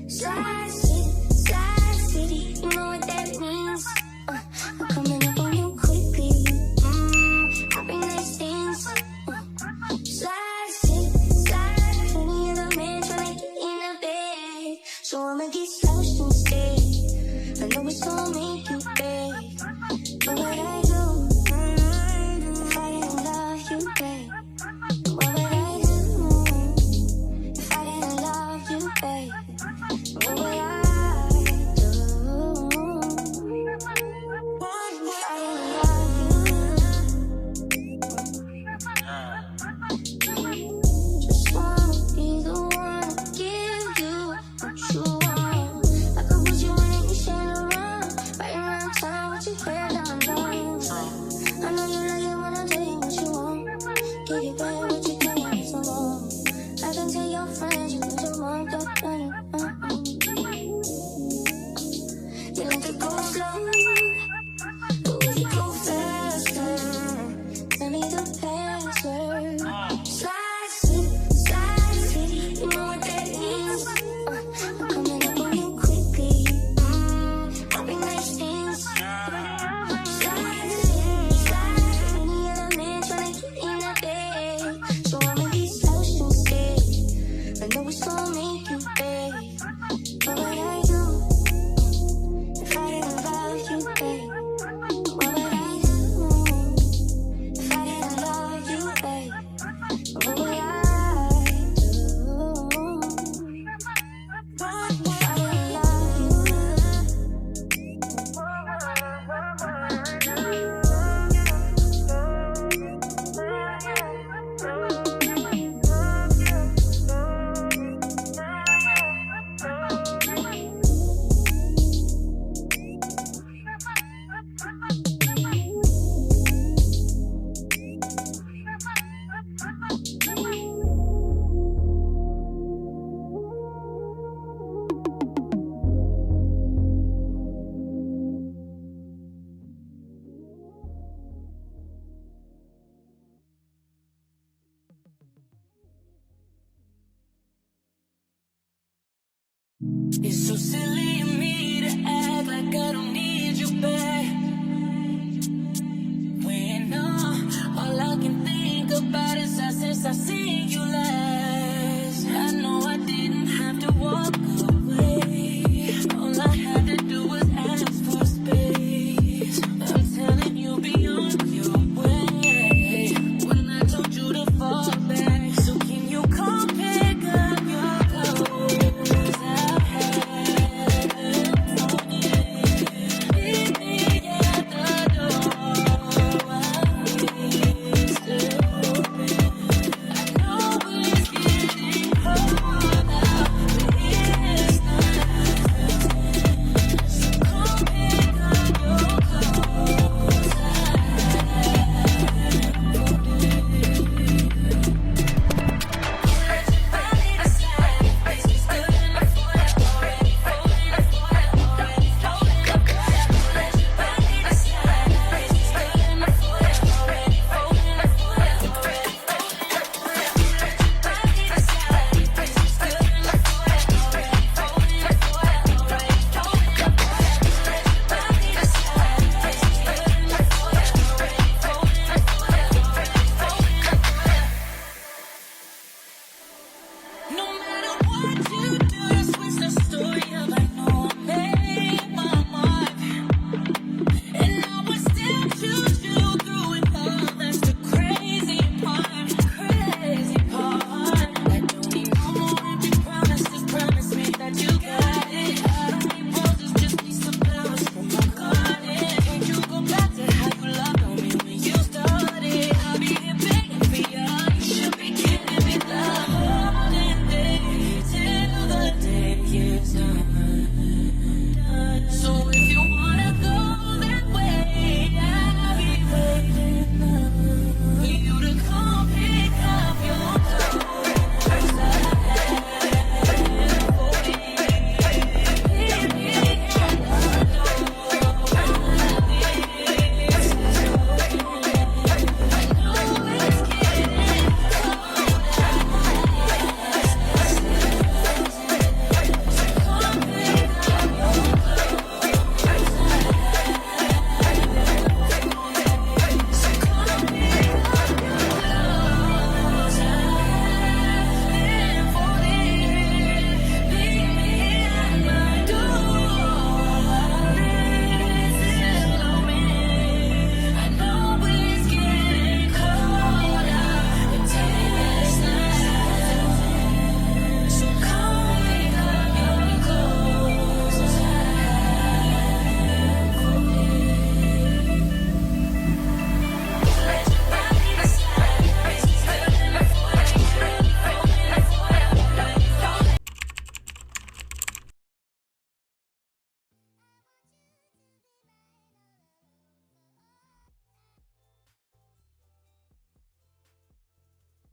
Slide city, you know what that means. I'm coming up on you quickly. I bring nice things. Slide city, you're the man tryna get in the bed. So I'ma get slouched instead. I know it's gonna make you beg. But what I do if I didn't love you, babe? What would I do if I didn't love you, babe? What would I do if I didn't love you? Just wanna be the one to give you what you want. I could put you in any shade around, right around town with your hair down low. I know you like it when I tell you what you want. Give you back what you can want so long. I can tell your friends you just want that money. You like to go slow, but we can go faster. Tell me the password. Slide city, you know what that means. I'm coming up on you quickly. I bring nice things. Slide city, you're the man tryna get in the bed. So I'ma be slouched instead. I know it's gonna make you beg. But what I do if I didn't love you, babe? What would I do if I didn't love you, babe? What would I do if I didn't love It's so silly of me to act like I don't need you back. When all I can think about is how since I seen you last. I know I didn't have to walk away. All I had to do was ask for space. I'm telling you, be on your way. When I told you to fall back, so can you come pick up your clothes? I've had them for you. Meet me at the door. I'll be still open. I know it's getting cold out, but it's not. So come pick up your clothes. No matter what